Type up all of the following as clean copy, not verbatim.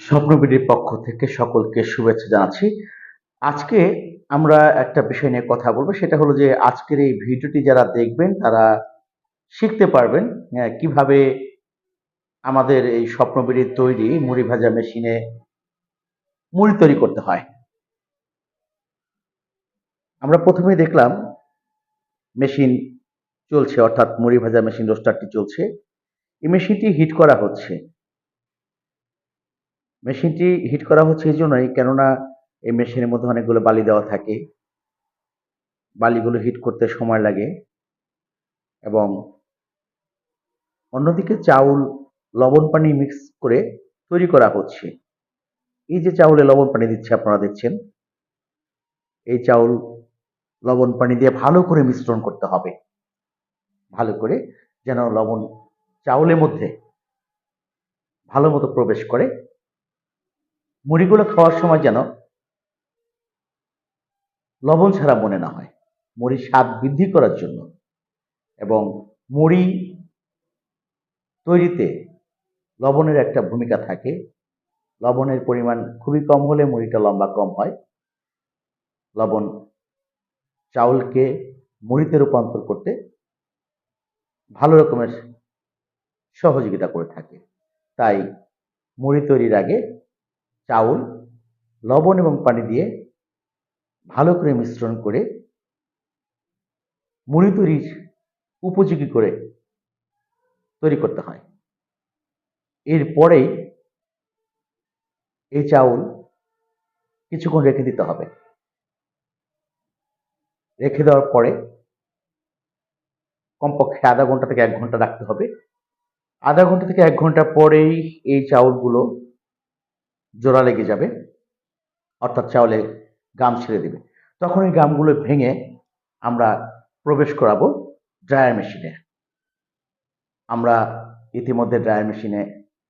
স্বপ্নবিডির পক্ষ থেকে সকলকে শুভেচ্ছা জানাচ্ছি। আজকে আমরা একটা বিষয় নিয়ে কথা বলবো। সেটা হলো যে আজকের এই ভিডিওটি যারা দেখবেন তারা শিখতে পারবেন কিভাবে আমাদের এই স্বপ্নবিডির তৈরি মুড়ি ভাজা মেশিনে মুড়ি তৈরি করতে হয়। আমরা প্রথমেই দেখলাম মেশিন চলছে, অর্থাৎ মুড়ি ভাজা মেশিন রোস্টারটি চলছে। এই মেশিনটি হিট করা হচ্ছে। মেশিনটি হিট করা হচ্ছে এজন্যই কেননা এই মেশিনের মধ্যে অনেকগুলো বালি দেওয়া থাকে। বালিগুলো হিট করতে সময় লাগে এবং অন্যদিকে চাউল লবণ পানি মিক্স করে তৈরি করা হচ্ছে। এই যে চাউলে লবণ পানি দিচ্ছে আপনারা দেখছেন, এই চাউল লবণ পানি দিয়ে ভালো করে মিশ্রণ করতে হবে। ভালো করে যেন লবণ চাউলের মধ্যে ভালো মতো প্রবেশ করে। মুড়িগুলো খাওয়ার সময় যেন লবণ ছাড়া মনে না হয়। মুড়ির স্বাদ বৃদ্ধি করার জন্য এবং মুড়ি তৈরিতে লবণের একটা ভূমিকা থাকে। লবণের পরিমাণ খুবই কম হলে মুড়িটা লম্বা কম হয়। লবণ চাউলকে মুড়িতে রূপান্তর করতে ভালো রকমের সহযোগিতা করে থাকে। তাই মুড়ি তৈরির আগে চাউল লবণ এবং পানি দিয়ে ভালো করে মিশ্রণ করে মুড়ি তৈরির উপযোগী করে তৈরি করতে হয়। এরপরেই এই চাউল কিছুক্ষণ রেখে দিতে হবে। রেখে দেওয়ার পরে কমপক্ষে আধা ঘন্টা থেকে ১ ঘন্টা রাখতে হবে। আধা ঘন্টা থেকে ১ ঘন্টা পরেই এই চাউলগুলো জোড়া লেগে যাবে, অর্থাৎ চাউলে গাম ছেড়ে দিবে। তখন এই গামগুলো ভেঙে আমরা প্রবেশ করাবো ড্রায়ার মেশিনে। আমরা ইতিমধ্যে ড্রায়ার মেশিনে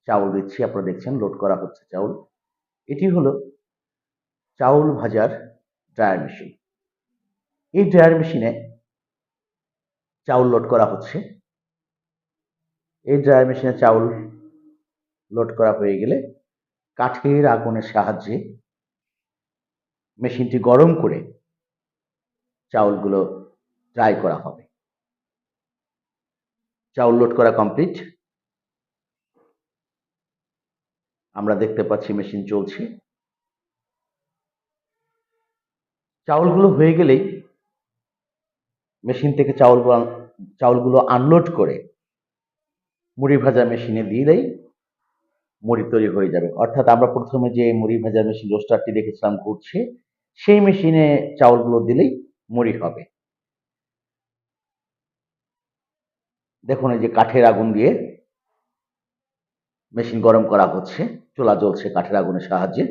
চাউল দিচ্ছি, আপনারা দেখছেন লোড করা হচ্ছে চাউল। এটি হলো চাউল ভাজার ড্রায়ার মেশিন। এই ড্রায়ার মেশিনে চাউল লোড করা হচ্ছে। এই ড্রায়ার মেশিনে চাউল লোড করা হয়ে গেলে কাঠের আগুনের সাহায্যে মেশিনটি গরম করে চাউলগুলো ড্রাই করা হবে। চাউল লোড করা কমপ্লিট। আমরা দেখতে পাচ্ছি মেশিন চলছে। চাউলগুলো হয়ে গেলেই মেশিন থেকে চাউলগুলো আনলোড করে মুড়ি ভাজা মেশিনে দিলেই মুড়ি তৈরি হয়ে যাবে। অর্থাৎ আমরা প্রথমে যে মুড়ি ভাজা মেশিন রোস্টারটি দেখেছিলাম ঘুরছে, সেই মেশিনে চাউলগুলো দিলেই মুড়ি হবে। দেখুন এই যে কাঠের আগুন দিয়ে মেশিন গরম করা হচ্ছে, চুলা জ্বলছে কাঠের আগুনের সাহায্যে।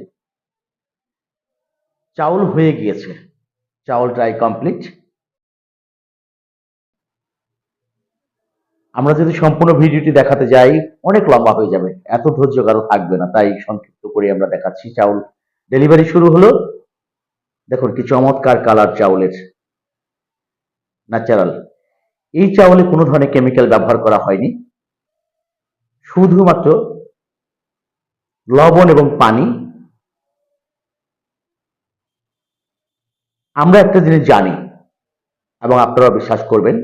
চাউল হয়ে গিয়েছে, চাউল ড্রাই কমপ্লিট। আমরা যদি সম্পূর্ণ ভিডিওটি দেখাতে যাই অনেক লম্বা হয়ে যাবে, এত ধৈর্য কারো থাকবে না, তাই সংক্ষিপ্ত করে আমরা দেখাচ্ছি। চাউল ডেলিভারি শুরু হলো। দেখুন কি চমৎকার কালার চাউলের, ন্যাচারাল। এই চাউলে কোনো ধরনের কেমিক্যাল ব্যবহার করা হয়নি, শুধুমাত্র লবণ এবং পানি। আমরা একটা জিনিস জানি এবং আপনারা বিশ্বাস করবেন,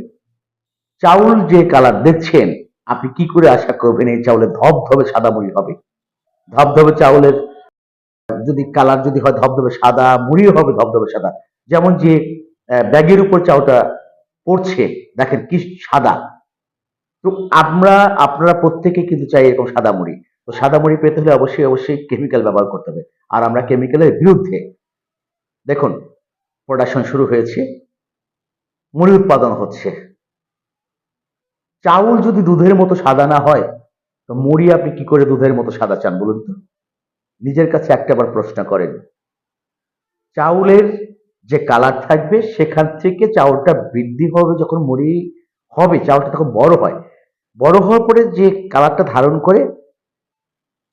চাউল যে কালার দেখছেন আপনি কি করে আশা করবেন এই চাউলে ধবধবে সাদা মুড়ি হবে? ধবধবে চাউলের যদি কালার যদি হয় ধবধবে সাদা, মুড়িও হবে ধবধবে সাদা। যেমন যে ব্যাগের উপর চাউটা পড়ছে দেখেন কি সাদা। তো আপনারা প্রত্যেকে কিন্তু চাই এরকম সাদা মুড়ি। তো সাদা মুড়ি পেতে হলে অবশ্যই কেমিক্যাল ব্যবহার করতে হবে। আর আমরা কেমিক্যালের বিরুদ্ধে। দেখুন প্রোডাকশন শুরু হয়েছে, মুড়ি উৎপাদন হচ্ছে। চাউল যদি দুধের মতো সাদা না হয় তো মুড়ি আপনি কি করে দুধের মতো সাদা চান বলুন তো? নিজের কাছে একটাবার প্রশ্ন করেন। চাউলের যে কালার থাকবে সেখান থেকে চাউলটা বৃদ্ধি হবে যখন মুড়ি হবে, চাউলটা তখন বড় হয়। বড় হওয়ার পরে যে কালারটা ধারণ করে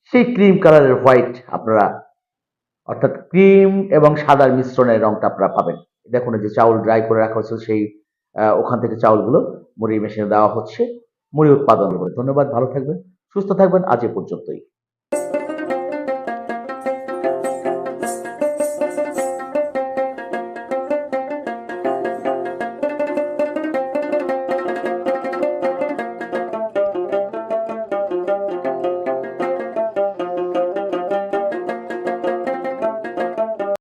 সেই ক্রিম কালারের হোয়াইট আপনারা, অর্থাৎ ক্রিম এবং সাদার মিশ্রণের রংটা আপনারা পাবেন। দেখুন এই যে চাউল ড্রাই করে রাখা হচ্ছে, সেই ওখান থেকে চাউলগুলো মুড়ি মেশিনে দেওয়া হচ্ছে, মুড়ি উৎপাদন করে। ধন্যবাদ, ভালো থাকবেন, সুস্থ থাকবেন। আজ এ পর্যন্তই।